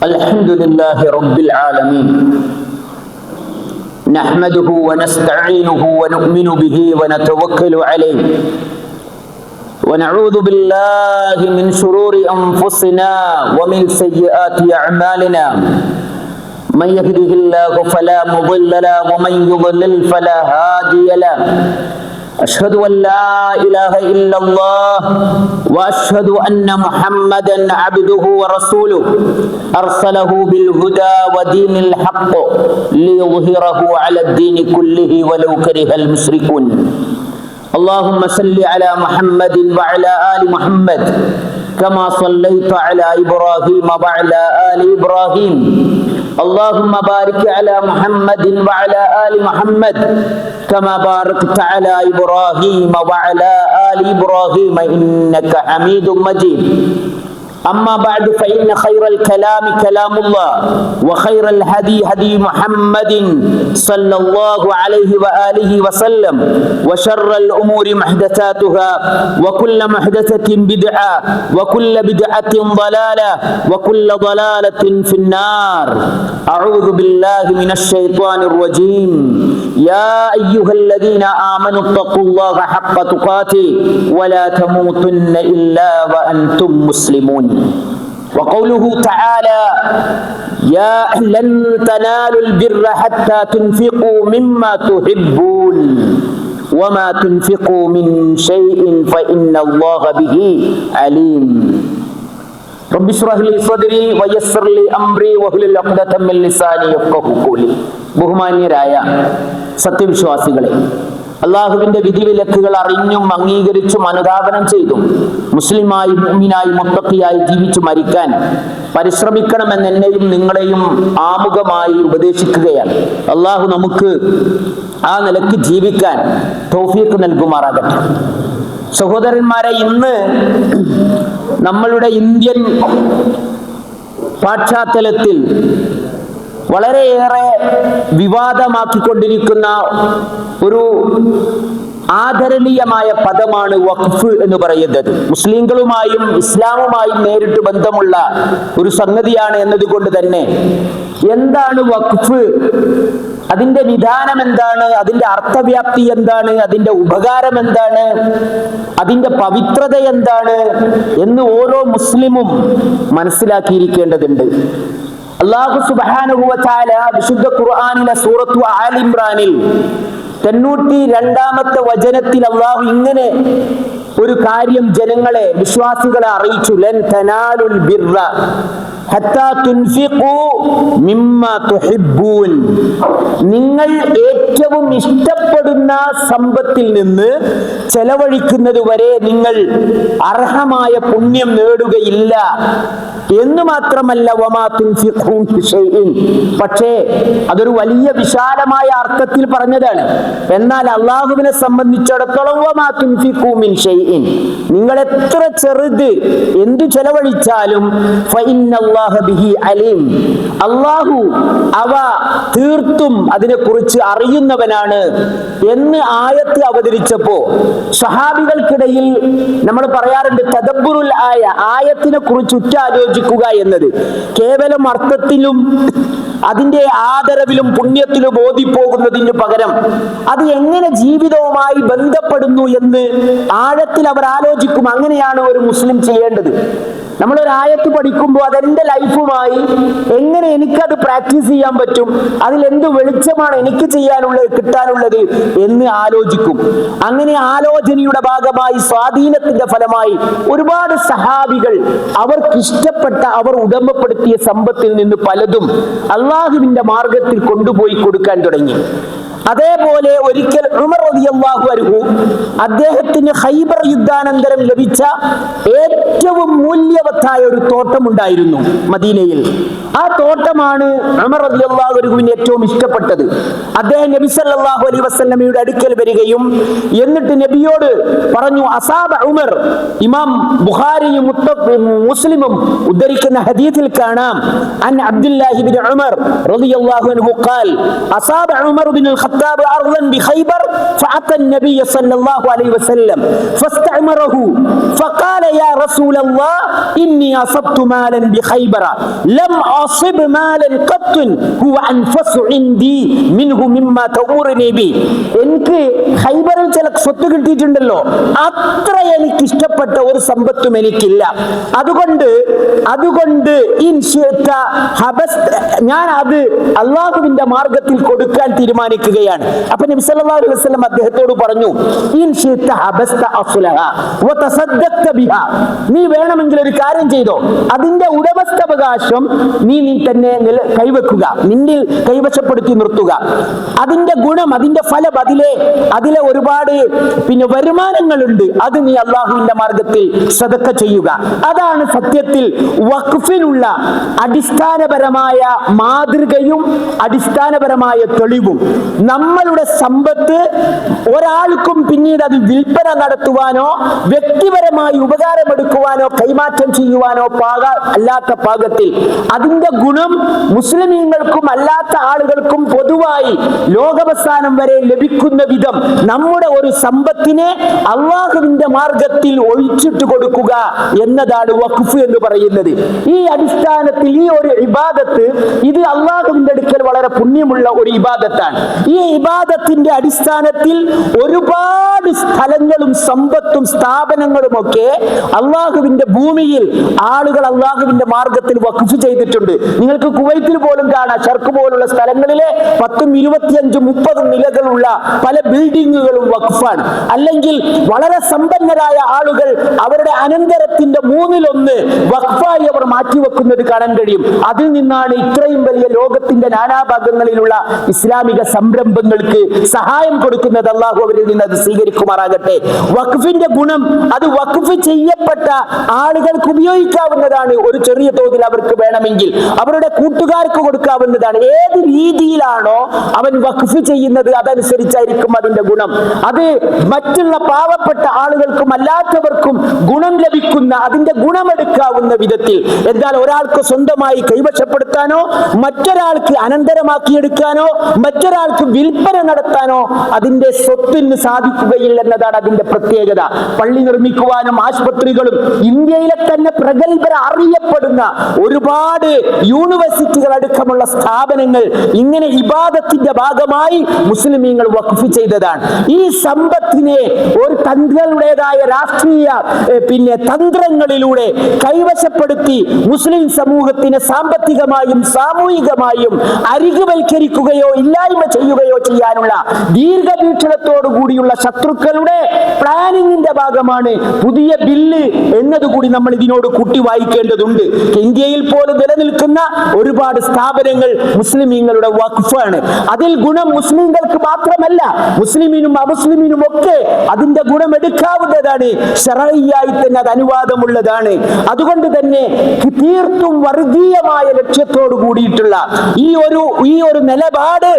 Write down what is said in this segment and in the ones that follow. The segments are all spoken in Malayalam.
الحمد لله رب العالمين نحمده ونستعينه ونؤمن به ونتوكل عليه ونعوذ بالله من شرور أنفسنا ومن سيئات أعمالنا من يهده الله فلا مضل له ومن يضلل فلا هادي له أشهد أن لا إله إلا الله وأشهد أن محمدا عبده ورسوله أرسله بالهدى ودين الحق ليظهره على الدين كله ولو كره المشركون اللهم صل على محمد وعلى آل محمد كما صليت على إبراهيم وعلى آل إبراهيم اللهم بارك على محمد وعلى آل محمد كما باركت على إبراهيم وعلى آل إبراهيم إنك حميد مجيد أما بعد فإن خير الكلام كلام الله وخير الهدي هدي محمد صلى الله عليه وآله وسلم وشر الأمور محدثاتها وكل محدثة بدعة وكل بدعة ضلالة وكل ضلالة في النار أعوذ بالله من الشيطان الرجيم يا أيها الذين آمنوا اتقوا الله حق تقاته ولا تموتن إلا وأنتم مسلمون وقوله تعالى يا لن تنالوا البر حتى تنفقوا مما تحبون وما تنفقوا من شيء فإن الله به عليم رب اشرح لي صدري ويسر لي أمري واحلل عقدة من لساني يفقهوا قولي ബഹുമാന്യരായ സത്യവിശ്വാസികളെ, അള്ളാഹുവിന്റെ വിധിവിലക്കുകൾ അറിഞ്ഞും അംഗീകരിച്ചും അനുധാവനം ചെയ്തും മുസ്ലിമായി മുഅ്മിനായി മുത്തഖിയായി ജീവിച്ചു മരിക്കാൻ പരിശ്രമിക്കണമെന്ന് എന്നെയും നിങ്ങളെയും ആമുഖമായി ഉപദേശിക്കുകയാണ്. അള്ളാഹു നമുക്ക് ആ നിലക്ക് ജീവിക്കാൻ തൗഫീഖ് നൽകുമാറാകട്ടെ. സഹോദരന്മാരെ, ഇന്ന് നമ്മളുടെ ഇന്ത്യൻ പശ്ചാത്തലത്തിൽ വളരെയേറെ വിവാദമാക്കിക്കൊണ്ടിരിക്കുന്ന ഒരു ആദരണീയമായ പദമാണ് വഖഫ് എന്ന് പറയുന്നത്. മുസ്ലിങ്ങളുമായും ഇസ്ലാമുമായും നേരിട്ട് ബന്ധമുള്ള ഒരു സംഗതിയാണ് എന്നതുകൊണ്ട് തന്നെ എന്താണ് വഖഫ്, അതിന്റെ വിധാനം എന്താണ്, അതിന്റെ അർത്ഥവ്യാപ്തി എന്താണ്, അതിന്റെ ഉപകാരം എന്താണ്, അതിന്റെ പവിത്രത എന്താണ് എന്ന് ഓരോ മുസ്ലിമും മനസ്സിലാക്കിയിരിക്കേണ്ടതുണ്ട്. അല്ലാഹു സുബ്ഹാനഹു വ തആല വിശുദ്ധ ഖുർആനിലെ സൂറത്തു ആൽ ഇംറാനിൽ 92-ാമത്തെ വചനത്തിൽ അല്ലാഹു ഇങ്ങനെ ഒരു കാര്യം ജനങ്ങളെ, വിശ്വാസികളെ അറിയിച്ചു. ലൻ തനാലുൽ ബിർറ ഹത്താ തുൻഫിഖു മിമ്മാ തുഹിബ്ബൂൻ. നിങ്ങൾ ഏറ്റവും ഇഷ്ടപ്പെടുന്ന സമ്പത്തിൽ നിന്ന് ചെലവഴിക്കുന്നത് വരെ നിങ്ങൾ അർഹമായ പുണ്യം നേടുകയില്ല എന്ന് മാത്രമല്ല, വമാ തുൻഫിഖൂ മിൻ ഷൈഇൻ, പക്ഷേ അതൊരു വലിയ വിശാലമായ അർത്ഥത്തിൽ പറഞ്ഞതാണ്. എന്നാൽ അള്ളാഹുവിനെ സംബന്ധിച്ചിടത്തോളം വമാ തുൻഫിഖൂ മിൻ ഷൈഇൻ, നിങ്ങൾ എത്ര ചെറുത് എന്തു ചെലവഴിച്ചാലും ഫഇന്നല്ലാഹ ബിഹി അലീം, അള്ളാഹു അവ തീർത്തും അതിനെക്കുറിച്ച് അറിയുന്നവനാണ് എന്ന് ആയത്ത് അവതരിച്ചപ്പോ സഹാബികൾക്കിടയിൽ നമ്മൾ പറയാറുണ്ട് തദബ്ബുറുൽ ആയ, ആയത്തിനെ കുറിച്ച് ഉറ്റാലോചിക്കുക എന്നത് കേവലം അർത്ഥത്തിലും അതിന്റെ ആദരവിലും പുണ്യത്തിലും ഓതിപ്പോകുന്നതിന് പകരം അത് എങ്ങനെ ജീവിതവുമായി ബന്ധപ്പെടുന്നു എന്ന് ആഴത്തിൽ അവർ ആലോചിക്കും. അങ്ങനെയാണ് ഒരു മുസ്ലിം ചെയ്യേണ്ടത്. നമ്മളൊരു ആയത്ത് പഠിക്കുമ്പോൾ അതെന്റെ ലൈഫുമായി എങ്ങനെ എനിക്കത് പ്രാക്ടീസ് ചെയ്യാൻ പറ്റും, അതിൽ എന്ത് വെളിച്ചമാണ് എനിക്ക് ചെയ്യാനുള്ളത്, കിട്ടാനുള്ളത് എന്ന് ആലോചിക്കും. അങ്ങനെ ആലോചനയുടെ ഭാഗമായി, സ്വാധീനത്തിന്റെ ഫലമായി ഒരുപാട് സഹാബികൾ അവർക്കിഷ്ടപ്പെട്ട, അവർ ഉടമപ്പെടുത്തിയ സമ്പത്തിൽ നിന്ന് പലതും അള്ളാഹുവിന്റെ മാർഗത്തിൽ കൊണ്ടുപോയി കൊടുക്കാൻ തുടങ്ങി. അതേപോലെ ഒരിക്കൽ ഉമർ റളിയല്ലാഹു അൻഹു അദ്ദേഹത്തിന് ഖൈബർ യുദ്ധാനന്തരം ലഭിച്ച ഏറ്റവും മൂല്യവത്തായ ഒരു തോട്ടം ഉണ്ടായിരുന്നു മദീനയിൽ. ആ തോട്ടമാണ് ഉമർ റളിയല്ലാഹു അൻഹുവിന് ഏറ്റവും ഇഷ്ടപ്പെട്ടത്. അദ്ദേഹം നബി സല്ലല്ലാഹു അലൈഹി വസല്ലമയുടെ അടുക്കൽ വരികയും എന്നിട്ട് നബിയോട് പറഞ്ഞു, അസാബ ഉമർ, ഇമാം ബുഖാരിയും മുസ്ലിമും ഉദ്ധരിക്കുന്ന ഹദീസിൽ കാണാം, അൻ അബ്ദുല്ലാഹി ഇബ്നു ഉമർ റളിയല്ലാഹു അൻഹു ഖാൽ അസാബ ഉമർ ഇബ്നുൽ ഖത്താബ് അർളൻ ബിഖൈബർ ഫഅത النبي صلى الله عليه وسلم فاستعمره فقال يا رسول الله إني أصبت مالا بخيبر لم അസിബ് മാലൻ ഖത്തുൻ ഹുവ അൻഫസു ഇൻദി മിൻഹു മിമ്മാ തഉറുനി ബി. എനിക്ക് ഖൈബറിൽ ചില സ്വത്ത് കിട്ടിയിട്ടുണ്ടല്ലോ, അത്ര എനിക്ക് ഇഷ്ടപ്പെട്ട ഒരു സമ്പത്തും എനിക്കില്ല. അതുകൊണ്ട് ഞാൻ അത് അള്ളാഹുവിന്റെ മാർഗത്തിൽ കൊടുക്കാൻ തീരുമാനിക്കുകയാണ്. അപ്പൊ നബി സല്ലല്ലാഹു അലൈഹി വസല്ലം അദ്ദേഹത്തോട് പറഞ്ഞു, നീ വേണമെങ്കിൽ ഒരു കാര്യം ചെയ്തോ, അതിന്റെ ഉടമസ്ഥാവകാശം നീ തന്നെ കൈവെക്കുക, നിന്നിൽ കൈവശപ്പെടുത്തി നിർത്തുക. അതിന്റെ ഗുണം, അതിന്റെ ഫലം, അതിലെ ഒരുപാട് വരുമാനങ്ങളുണ്ട്, അത് നീ അള്ളാഹുവിന്റെ മാർഗത്തിൽ സദഖ ചെയ്യുക. അതാണ് സത്യത്തിൽ വഖഫിനുള്ള അടിസ്ഥാനപരമായ മാതൃകയും അടിസ്ഥാനപരമായ തെളിവും. നമ്മളുടെ സമ്പത്ത് ഒരാൾക്കും പിന്നീട് അത് വിൽപ്പന നടത്തുവാനോ വ്യക്തിപരമായി ഉപകാരമെടുക്കുവാനോ കൈമാറ്റം ചെയ്യുവാനോ അല്ലാത്ത പാകത്തിൽ അതിന്റെ ഗുണം മുസ്ലിമീങ്ങൾക്കും അല്ലാത്ത ആളുകൾക്കും പൊതുവായി ലോകാവസാനം വരെ ലഭിക്കുന്ന വിധം നമ്മുടെ ഒരു സമ്പത്തിനെ അള്ളാഹുവിന്റെ മാർഗത്തിൽ ഒഴിച്ചിട്ട് കൊടുക്കുക എന്നതാണ് വഖഫ് എന്ന് പറയുന്നത്. ഈ അടിസ്ഥാനത്തിൽ ഈ ഒരു ഇബാദത്ത്, ഇത് അള്ളാഹുവിന്റെ അടുക്കൽ വളരെ പുണ്യമുള്ള ഒരു ഇബാദത്താണ്. ഈ ഇബാദത്തിന്റെ അടിസ്ഥാനത്തിൽ ഒരുപാട് സ്ഥലങ്ങളും സമ്പത്തും സ്ഥാപനങ്ങളും ഒക്കെ അള്ളാഹുവിന്റെ ഭൂമിയിൽ ആളുകൾ അള്ളാഹുവിന്റെ മാർഗത്തിൽ വഖഫ് ചെയ്തിട്ടുണ്ട്. നിങ്ങൾക്ക് കുവൈത്തിൽ പോലും കാണാം, ഷർക്ക് പോലുള്ള സ്ഥലങ്ങളിലെ 10, 25, 30 നിലകളുള്ള പല ബിൽഡിങ്ങുകളും വഖഫാണ്. അല്ലെങ്കിൽ വളരെ സമ്പന്നരായ ആളുകൾ അവരുടെ അനന്തരത്തിന്റെ 1/3 വഖഫായി അവർ മാറ്റിവെക്കുന്നത് കാണാൻ കഴിയും. അതിൽ നിന്നാണ് ഇത്രയും വലിയ ലോകത്തിന്റെ നാനാഭാഗങ്ങളിലുള്ള ഇസ്ലാമിക സംരംഭങ്ങൾക്ക് സഹായം കൊടുക്കുന്നത്. അള്ളാഹു അവരിൽ നിന്ന് അത് സ്വീകരിക്കുമാറാകട്ടെ. വഖഫിന്റെ ഗുണം, അത് വഖഫ് ചെയ്യപ്പെട്ട ആളുകൾക്ക് ഉപയോഗിക്കാവുന്നതാണ്. ഒരു ചെറിയ തോതിൽ അവർക്ക് വേണമെങ്കിൽ അവരുടെ കൂട്ടുകാർക്ക് കൊടുക്കാവുന്നതാണ്. ഏത് രീതിയിലാണോ അവൻ വഖഫ് ചെയ്യുന്നത് അതനുസരിച്ചായിരിക്കും അതിന്റെ ഗുണം. അത് മറ്റുള്ള പാവപ്പെട്ട ആളുകൾക്കും അല്ലാത്തവർക്കും ഗുണം ലഭിക്കുന്ന, അതിന്റെ ഗുണമെടുക്കാവുന്ന വിധത്തിൽ. എന്നാൽ ഒരാൾക്ക് സ്വന്തമായി കൈവശപ്പെടുത്താനോ മറ്റൊരാൾക്ക് അനന്തരമാക്കിയെടുക്കാനോ മറ്റൊരാൾക്ക് വിൽപ്പന നടത്താനോ അതിന്റെ സ്വത്തിന് സാധിക്കുകയില്ല എന്നതാണ് അതിന്റെ പ്രത്യേകത. പള്ളി നിർമ്മിക്കുവാനും ആശുപത്രികളും ഇന്ത്യയിലെ തന്നെ പ്രഗത്ഭര അറിയപ്പെടുന്ന ഒരുപാട് യൂണിവേഴ്സിറ്റികൾ അടക്കമുള്ള സ്ഥാപനങ്ങൾ ഇങ്ങനെ ഇബാദത്തിന്റെ ഭാഗമായി മുസ്ലിമീങ്ങൾ വഖഫ് ചെയ്തതാണ്. ഈ സമ്പത്തിനെ ഒരു തങ്ങളുടേതായ രാഷ്ട്രീയ തന്ത്രങ്ങളിലൂടെ കൈവശപ്പെടുത്തി മുസ്ലിം സമൂഹത്തിനെ സാമ്പത്തികമായും സാമൂഹികമായും അരികുവൽക്കരിക്കുകയോ ഇല്ലായ്മ ചെയ്യുകയോ ചെയ്യാനുള്ള ദീർഘവീക്ഷണത്തോടു കൂടിയുള്ള ശത്രുക്കളുടെ പ്ലാനിങ്ങിന്റെ ഭാഗമാണ് പുതിയ ബില്ല് എന്നതുകൂടി നമ്മൾ ഇതിനോട് കൂട്ടി വായിക്കേണ്ടതുണ്ട്. ഇന്ത്യയിൽ പോലും നിലനിൽക്കുന്ന ഒരുപാട് സ്ഥാപനങ്ങൾ മുസ്ലിമീങ്ങളുടെ വഖഫാണ്. അതിൽ ഗുണം മുസ്ലിങ്ങൾക്ക് മാത്രമല്ല, മുസ്ലിമിനും അമുസ്ലിമിനും ഒക്കെ അതിന്റെ ഗുണം എടുക്കാവുന്നതാണ്. ശറഈയായി തന്നെ അത് അനുവാദമുള്ളതാണ്. അതുകൊണ്ട് തന്നെ തീർത്തും വർഗീയമായ ലക്ഷ്യത്തോട് കൂടിയിട്ടുള്ള ഈ ഒരു നിലപാട്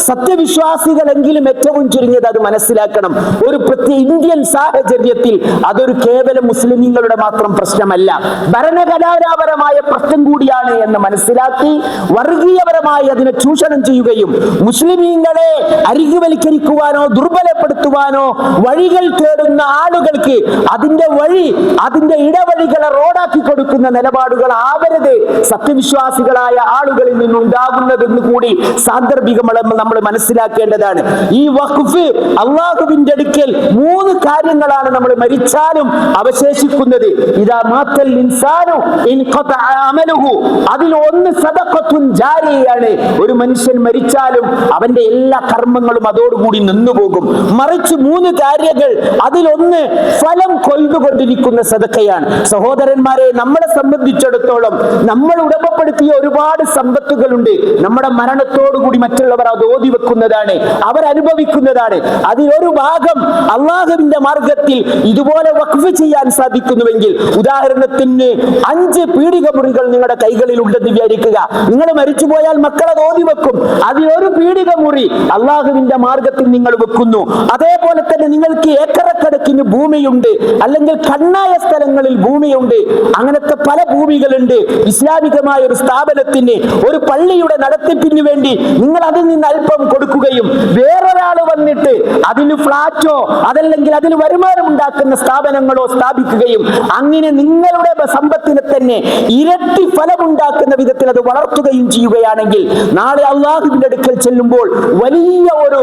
സത്യവിശ്വാസികളെങ്കിലും ഏറ്റവും ചുരുങ്ങിയത് അത് മനസ്സിലാക്കണം. ഒരു പ്രത്യേക ഇന്ത്യൻ സാഹചര്യത്തിൽ അതൊരു കേവലം മുസ്ലിമീങ്ങളുടെ മാത്രം പ്രശ്നമല്ല, ഭരണഘടനാപരമായ പ്രശ്നം കൂടിയാണ് എന്ന് മനസ്സിലാക്കി വർഗീയപരമായി അതിനെ ചൂഷണം ചെയ്യുകയും മുസ്ലിമീങ്ങളെ അരികുവൽക്കരിക്കുവാനോ ദുർബലപ്പെടുത്തുവാനോ വഴികൾ തേടുന്ന ആളുകൾക്ക് അതിന്റെ ഇടവഴികളെ റോഡാക്കി കൊടുക്കുന്ന നിലപാടുകൾ ആവരുത് സത്യവിശ്വാസികളായ ആളുകളിൽ നിന്നുണ്ടാകുന്നതെന്ന് കൂടി സാന്ദർഭികമായി നമ്മൾ മനസ്സിലാക്കേണ്ടതാണ്. ഈ വഖഫ് അള്ളാഹുവിന്റെ അടുക്കൽ 3 കാര്യങ്ങളാണ് നമ്മൾ മരിച്ചാലും അവശേഷിക്കുന്നത്. ഇദാ മാത്തൽ ഇൻസാനു ഇൻഖതഅ അമലുഹു, അതിൽ ഒന്ന് സദഖത്തുൻ ജാരിയയാണ്. ഒരു മനുഷ്യൻ മരിച്ചാലും അവന്റെ എല്ലാ കർമ്മങ്ങളും അതോടുകൂടി നിന്നുപോകും. മറിച്ച് 3 കാര്യങ്ങൾ, അതിലൊന്ന് ഫലം കൊയ്തുകൊണ്ടിരിക്കുന്ന സദഖയാണ്. സഹോദരന്മാരെ, നമ്മളെ സംബന്ധിച്ചിടത്തോളം നമ്മൾ ഉടമപ്പെടുത്തിയ ഒരുപാട് സമ്പത്തുകളുണ്ട്. നമ്മുടെ മരണത്തോടുകൂടി മറ്റുള്ളവർ അത് ഓതി വെക്കുന്നതാണ്, അവരനുഭവിക്കുന്നതാണ്. അതിലൊരു ഭാഗം അള്ളാഹുവിന്റെ മാർഗത്തിൽ ഇതുപോലെ വഖഫ് ചെയ്യാൻ സാധിക്കുന്നുവെങ്കിൽ, ഉദാഹരണത്തിന് 5 പീഡിക മുറികൾ നിങ്ങളുടെ കൈകളിൽ ഉണ്ടെന്ന് വിചാരിക്കുക. നിങ്ങൾ മരിച്ചുപോയാൽ മക്കളത് ഓതി വെക്കും. അതിലൊരു പീഡിക മുറി അള്ളാഹുവിന്റെ മാർഗത്തിൽ നിങ്ങൾ വെക്കുന്നു. അതേപോലെ തന്നെ നിങ്ങൾക്ക് ഏക്കറക്കണക്കിന് ഭൂമിയുണ്ട്, അല്ലെങ്കിൽ കണ്ണായ സ്ഥലങ്ങളിൽ ഭൂമിയുണ്ട്. അങ്ങനത്തെ പല ഭൂമികളുണ്ട്. ഇസ്ലാമികമായ ഒരു സ്ഥാപനത്തിന്, ഒരു പള്ളിയുടെ നടത്തിപ്പിന് വേണ്ടി നിങ്ങൾ അതിൽ നിന്ന് അല്പം കൊടുക്കുകയും വേറൊരാൾ വന്നിട്ട് അതിന് ഫ്ലാറ്റോ അതല്ലെങ്കിൽ അതിന് വരുമാനം ഉണ്ടാക്കുന്ന സ്ഥാപനങ്ങളോ സ്ഥാപിക്കുകയും അങ്ങനെ നിങ്ങളുടെ സമ്പത്തിനെ തന്നെ ഇരട്ടി ഫലമുണ്ടാക്കുന്ന മനസ്സിലാകുന്ന വിധത്തിൽ അത് വളർത്തുകയും ചെയ്യുകയാണെങ്കിൽ നാളെ അള്ളാഹുവിന്റെ അടുക്കൽ ചെല്ലുമ്പോൾ വലിയ ഒരു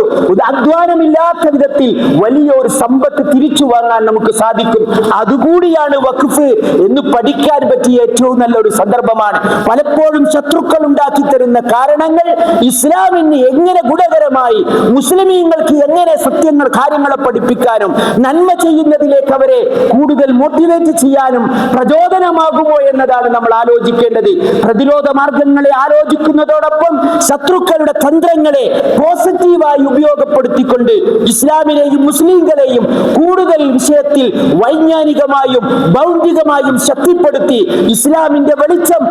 അധ്വാനമില്ലാത്ത വിധത്തിൽ വലിയ ഒരു സമ്പത്ത് തിരിച്ചു വാങ്ങാൻ നമുക്ക് സാധിക്കും. അതുകൂടിയാണ് വഖഫ് എന്ന് പഠിക്കാൻ പറ്റിയ ഏറ്റവും നല്ലൊരു സന്ദർഭമാണ്. പലപ്പോഴും ശത്രുക്കൾ ഉണ്ടാക്കി തരുന്ന കാരണങ്ങൾ ഇസ്ലാമിന് എങ്ങനെ ഗുണകരമായി, മുസ്ലിമീങ്ങൾക്ക് എങ്ങനെ സത്യങ്ങൾ കാര്യങ്ങളെ പഠിപ്പിക്കാനും നന്മ ചെയ്യുന്നതിലേക്ക് അവരെ കൂടുതൽ മോട്ടിവേറ്റ് ചെയ്യാനും പ്രചോദനമാകുമോ എന്നതാണ് നമ്മൾ ആലോചിക്കേണ്ടത്. പ്രതിരോധ മാർഗങ്ങളെ ആലോചിക്കുന്നതോടൊപ്പം ശത്രുക്കളുടെ തന്ത്രങ്ങളെ പോസിറ്റീവായി ഉപയോഗപ്പെടുത്തിക്കൊണ്ട് ഇസ്ലാമിനെയും മുസ്ലിങ്ങളെയും കൂടുതൽ വിഷയത്തിൽ വൈജ്ഞാനികമായും ബൗദ്ധികമായും ശക്തിപ്പെടുത്തി ഇസ്ലാമിന്റെ വെളിച്ചം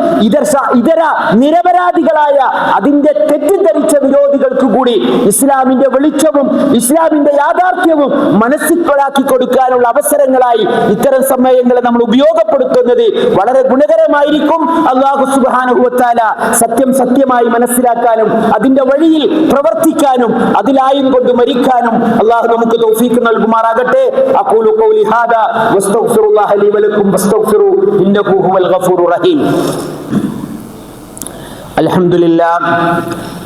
ഇതര നിരപരാധികളായ അതിന്റെ തെറ്റിദ്ധരിച്ച വിരോധികൾക്ക് കൂടി ഇസ്ലാമിന്റെ വെളിച്ചവും ഇസ്ലാമിന്റെ യാഥാർത്ഥ്യവും മനസ്സിലാക്കി കൊടുക്കാനുള്ള അവസരങ്ങളായി ഇത്തരം സമയങ്ങളെ നമ്മൾ ഉപയോഗപ്പെടുത്തുന്നത് വളരെ ഗുണകരമായിരിക്കും. അല്ലാഹു സുബ്ഹാനഹു വ തആല സത്യം സത്യമായി മനസ്സിലാക്കാനും അതിന്റെ വഴിയിൽ പ്രവർത്തിക്കാനും അതിലായും കൊണ്ട് മരിക്കാനും അല്ലാഹു നമുക്ക് തൗഫീഖ് നൽകുമാറാകട്ടെ. അഖൂലു ഖൗലി ഹാദാ വസ്തഗ്ഫിറുല്ലാഹ ലി വലക്കും വസ്തഗ്ഫിറു ഇന്നഹു ഹുവൽ ഗഫൂറുർ റഹീം. അൽഹംദുലില്ലാഹ്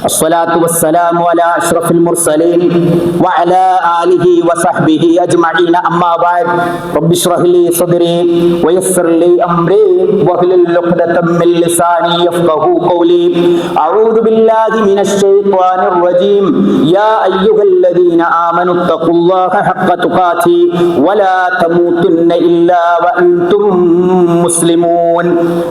الصلاة والسلام على أشرف المرسلين وعلى آله وصحبه أجمعين أما بعد رب اشرح لي صدري ويسر لي أمري واحلل عقدة من لساني يفقهوا قولي أعوذ بالله من الشيطان الرجيم يا أيها الذين آمنوا اتقوا الله حق تقاته ولا تموتن إلا وأنتم مسلمون.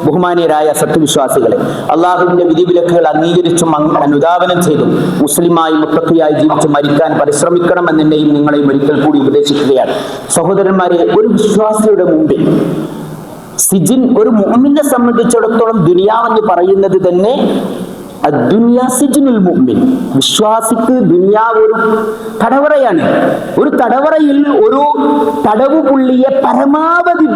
ബഹുമാനിയരായ സത്യവിശ്വാസികളെ, അല്ലാഹുവിന്റെ വിധിവിലക്കുകൾ അംഗീകരിച്ചും അനുധാവനം ചെയ്തും മുസ്ലിമായി മുത്തഖിയായി ജീവിച്ച് മരിക്കാൻ പരിശ്രമിക്കണമെന്നെന്നെയും നിങ്ങളെയും ഒരിക്കൽ കൂടി ഉപദേശിക്കുകയാണ്. സഹോദരന്മാരെ, ഒരു വിശ്വാസിയുടെ മുമ്പിൽ സിജിൻ, ഒരു മുഅ്മിനെ സംബന്ധിച്ചിടത്തോളം ദുനിയാവെന്ന് പറയുന്നത് തന്നെ വിശ്വാസിക്ക് ദുനിയാവ് ഒരു തടവറയാണ്. ഒരു തടവറയിൽ ഒരു തടവു പുള്ളിയെ പരമാവധി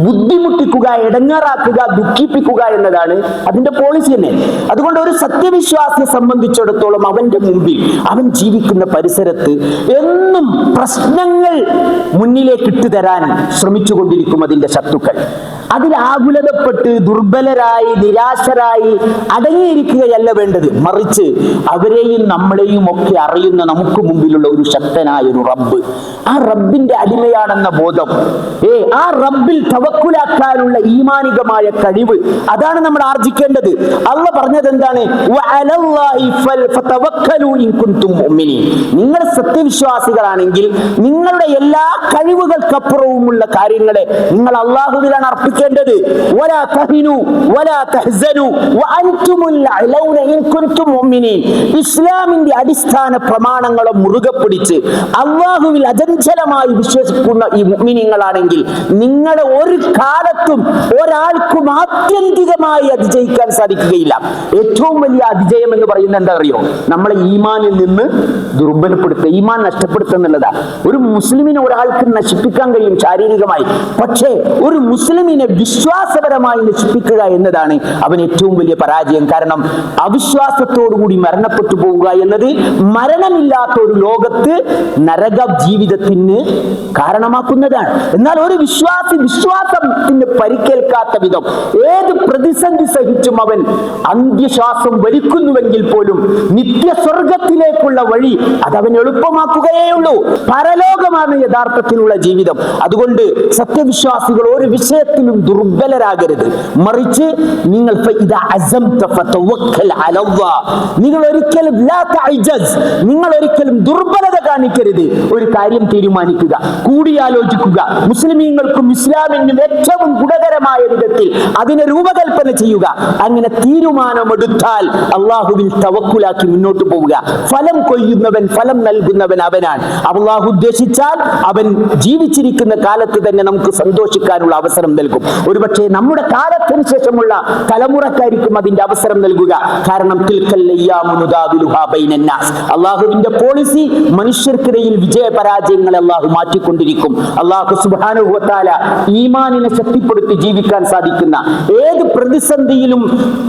ബുദ്ധിമുട്ടിക്കുക, ഇടങ്ങാറാക്കുക, ദുഃഖിപ്പിക്കുക എന്നതാണ് അതിന്റെ പോളിസി തന്നെ. അതുകൊണ്ട് ഒരു സത്യവിശ്വാസിയെ സംബന്ധിച്ചിടത്തോളം അവന്റെ മുമ്പിൽ, അവൻ ജീവിക്കുന്ന പരിസരത്ത് എന്നും പ്രശ്നങ്ങൾ മുന്നിലേക്ക് ഇട്ടുതരാൻ ശ്രമിച്ചുകൊണ്ടിരിക്കും അതിന്റെ ശത്രുക്കൾ. അതിൽ ആകുലതപ്പെട്ട് ദുർബലരായി നിരാശരായി അടങ്ങിയിരിക്കുകയല്ല വേണ്ടത്. മറിച്ച് അവരെയും നമ്മളെയും ഒക്കെ അറിയുന്ന നമുക്ക് മുമ്പിലുള്ള ഒരു ശക്തനായ ഒരു റബ്ബ്, ആ റബ്ബിന്റെ അടിമയാണെന്ന ബോധം, ആ റബ്ബിൽ തവക്കുലാക്കാനുള്ള ഈമാനികമായ കഴിവ്, അതാണ് നമ്മൾ ആർജിക്കേണ്ടത്. അല്ലാഹ് പറഞ്ഞത് എന്താണ്? നിങ്ങൾ സത്യവിശ്വാസികളാണെങ്കിൽ നിങ്ങളുടെ എല്ലാ കഴിവുകൾക്കപ്പുറവുമുള്ള കാര്യങ്ങളെ നിങ്ങൾ അല്ലാഹുവിലാണ് അർപ്പിക്കേണ്ടത്. ഇസ്ലാമിന്റെ അടിസ്ഥാന പ്രമാണങ്ങളെ മുറുകെ പിടിച്ച് അല്ലാഹുവിൽ അചഞ്ചലമായി വിശ്വസിക്കുന്ന ഈ മുഅ്മിനീങ്ങളാണെങ്കിൽ നിങ്ങളെ ഒരു കാലത്തും ഒരാൾക്കും ആത്യന്തികമായി അതിജയിക്കാൻ സാധിക്കുകയില്ല. ഏറ്റവും വലിയ അതിജയം എന്ന് പറയുന്നത് എന്താ അറിയോ? നമ്മളെ ഈമാനിൽ നിന്ന് ദുർബലപ്പെടുത്തുക, ഈമാൻ നഷ്ടപ്പെടുത്തുക എന്നുള്ളതാണ്. ഒരു മുസ്ലിമിനെ ഒരാൾക്ക് നശിപ്പിക്കാൻ കഴിയും ശാരീരികമായി, പക്ഷേ ഒരു മുസ്ലിമിനെ വിശ്വാസപരമായി നശിപ്പിക്കുക എന്നതാണ് അവൻ ഏറ്റവും വലിയ പരാജയം. കാരണം അവിശ്വാസത്തോടുകൂടി മരണപ്പെട്ടു പോവുക എന്നത് മരണമില്ലാത്ത ഒരു ലോകത്ത് നരക ജീവിതത്തിന് കാരണമാക്കുന്നതാണ്. എന്നാൽ ഒരു വിശ്വാസത്തിന് പരിക്കേൽക്കാത്ത വിധം ഏത് പ്രതിസന്ധി സഹിച്ചും അവൻ അന്ത്യശ്വാസം വലിക്കുന്നുവെങ്കിൽ പോലും നിത്യസ്വർഗത്തിലേക്കുള്ള വഴി അതവൻ എളുപ്പമാക്കുകയുള്ളൂ. പരലോകമാണ് യഥാർത്ഥത്തിലുള്ള ജീവിതം. അതുകൊണ്ട് സത്യവിശ്വാസികൾ ഒരു വിഷയത്തിലും ദുർബലരാകരുത്. മറിച്ച് നിങ്ങൾ നിങ്ങൾ ഒരിക്കലും ദുർബലത കാണിക്കരുത്. ഒരു കാര്യം തീരുമാനിക്കുക, കൂടിയാലോചിക്കുക, മുസ്ലിമീങ്ങൾക്കും ഇസ്ലാമിനും ഏറ്റവും ഗുണകരമായ വിധത്തിൽ അതിനെ രൂപകൽപ്പന ചെയ്യുക. അങ്ങനെ തീരുമാനമെടുത്താൽ അള്ളാഹുവിൽ തവക്കുലാക്കി മുന്നോട്ട് പോവുക. ഫലം കൊയ്യുന്നവൻ, ഫലം നൽകുന്നവൻ അവനാണ്. അള്ളാഹു ഉദ്ദേശിച്ചാൽ അവൻ ജീവിച്ചിരിക്കുന്ന കാലത്ത് തന്നെ നമുക്ക് സന്തോഷിക്കാനുള്ള അവസരം നൽകും. ഒരുപക്ഷെ നമ്മുടെ കാലത്തിന് ശേഷമുള്ള തലമുറക്കായിരിക്കും അതിന്റെ അവസരം നൽകുക. കാരണം അള്ളാഹുവിന്റെ പോളിസി മനുഷ്യർക്കിടയിൽ വിജയപരാജയങ്ങളെ അള്ളാഹു മാറ്റിക്കൊണ്ടിരിക്കും. അള്ളാഹു സുബ്ഹാനഹു വ തആല ഈമാനിനെ ശക്തിപ്പെടുത്തി ജീവിക്കാൻ സാധിക്കുന്ന, ഏത് പ്രതിസന്ധിയിലും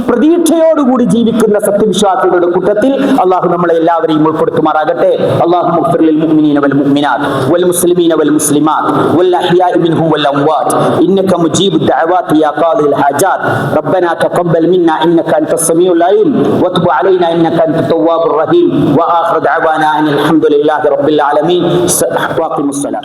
പ്രതീക്ഷയോടുകൂടി ജീവിക്കുന്ന സത്യവിശ്വാസികളുടെ കൂട്ടത്തിൽ അള്ളാഹു നമ്മളെ എല്ലാവരെയും ഉൾപ്പെടുത്തുമാറാകട്ടെ. അല്ലാഹു മഗ്ഫിർ ലിൽ മുഅ്മിനീന വൽ മുഅ്മിനാത്ത് വൽ മുസ്ലിമീന വൽ മുസ്ലിമാത്ത് വൽ അഹ്യാഇ മിൻഹും വൽ അംവാത്ത് ഇന്നക മുജീബ് مجيب الدعوات يا قاضي الحاجات ربنا تقبل منا إنك أنت السميع العليم وتب علينا إنك أنت التواب الرحيم وآخر دعوانا أن الحمد لله رب العالمين واقم الصلاة.